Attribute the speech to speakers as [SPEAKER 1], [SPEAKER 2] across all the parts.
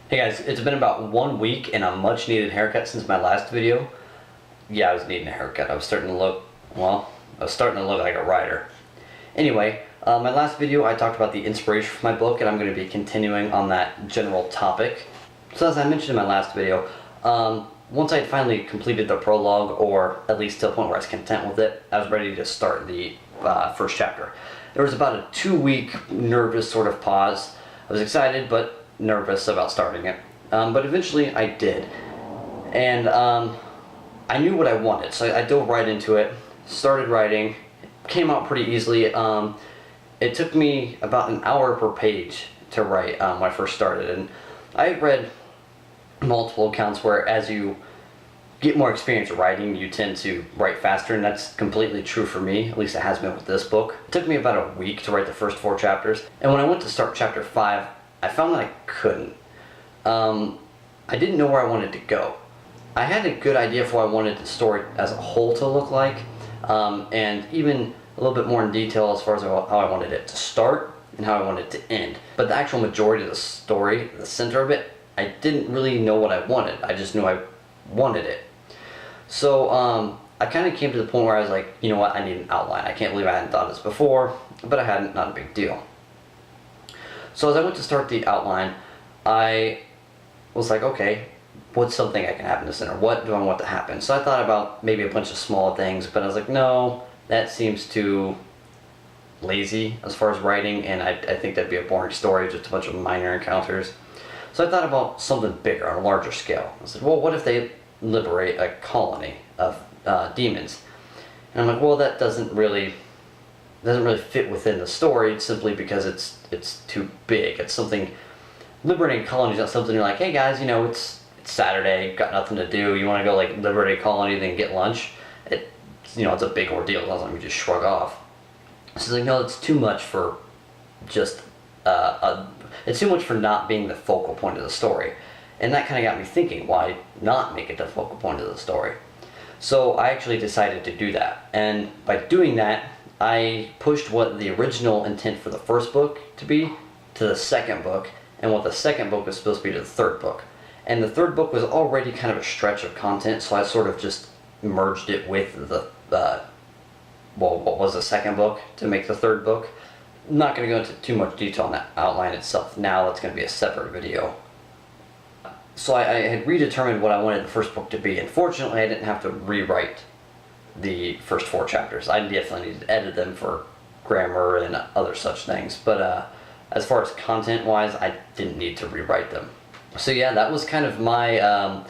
[SPEAKER 1] Hey guys, it's been about 1 week and a much needed haircut since my last video. Yeah, I was needing a haircut. I was starting to look like a writer. Anyway, my last video I talked about the inspiration for my book, and I'm going to be continuing on that general topic. So as I mentioned in my last video, once I had finally completed the prologue, or at least to a point where I was content with it, I was ready to start the first chapter. There was about a 2-week nervous sort of pause. I was excited but nervous about starting it, but eventually I did, and I knew what I wanted, so I dove right into it, started writing, came out pretty easily. It took me about an hour per page to write when I first started, and I read multiple accounts where as you get more experience writing, you tend to write faster, and that's completely true for me. At least it has been with this book. It took me about a week to write the first 4 chapters, and when I went to start chapter 5, I found that I couldn't. I didn't know where I wanted to go. I had a good idea for what I wanted the story as a whole to look like, and even a little bit more in detail as far as how I wanted it to start and how I wanted it to end. But the actual majority of the story, the center of it, I didn't really know what I wanted. I just knew I wanted it. So I kind of came to the point where I was like, you know what, I need an outline. I can't believe I hadn't thought of this before, but I hadn't, not a big deal. So as I went to start the outline, I was like, okay, what's something I can have in the center? What do I want to happen? So I thought about maybe a bunch of small things, but I was like, no, that seems too lazy as far as writing, and I think that'd be a boring story, just a bunch of minor encounters. So I thought about something bigger, on a larger scale. I said, well, what if they liberate a colony of demons? And I'm like, well, that doesn't really fit within the story, simply because it's too big. It's something, liberating colonies is not something you're like, hey guys, you know, it's Saturday, got nothing to do, you want to go like liberate a colony, then get lunch. It's a big ordeal. It's not something you just shrug off. So it's like, no, it's too much for just it's too much for not being the focal point of the story. And that kind of got me thinking, why not make it the focal point of the story? So I actually decided to do that, and by doing that, I pushed what the original intent for the first book to be to the second book, and what the second book was supposed to be to the third book. And the third book was already kind of a stretch of content, so I sort of just merged it with what was the second book to make the third book. I'm not going to go into too much detail on that outline itself now. That's going to be a separate video. So I had redetermined what I wanted the first book to be, and fortunately I didn't have to rewrite the first 4 chapters. I definitely needed to edit them for grammar and other such things, but as far as content wise, I didn't need to rewrite them. So yeah, that was kind of my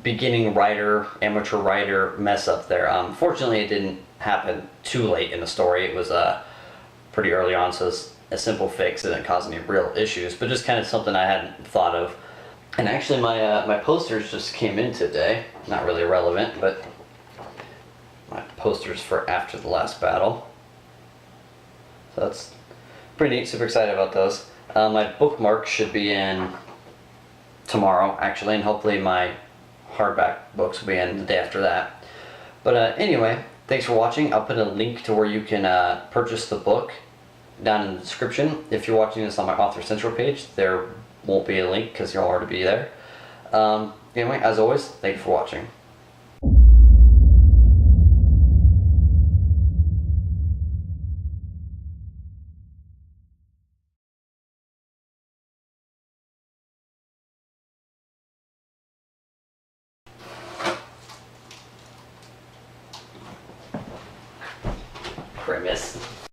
[SPEAKER 1] beginning writer, amateur writer mess up there. Fortunately it didn't happen too late in the story. It was pretty early on, so it's a simple fix. It didn't cause any real issues, but just kind of something I hadn't thought of. And actually my posters just came in today. Not really relevant, but my posters for after the last battle. So that's pretty neat, super excited about those. My bookmark should be in tomorrow, actually, and hopefully my hardback books will be in the day after that. But anyway, thanks for watching. I'll put a link to where you can purchase the book down in the description. If you're watching this on my Author Central page, there won't be a link because you'll already be there. Anyway, as always, thank you for watching. Grimace.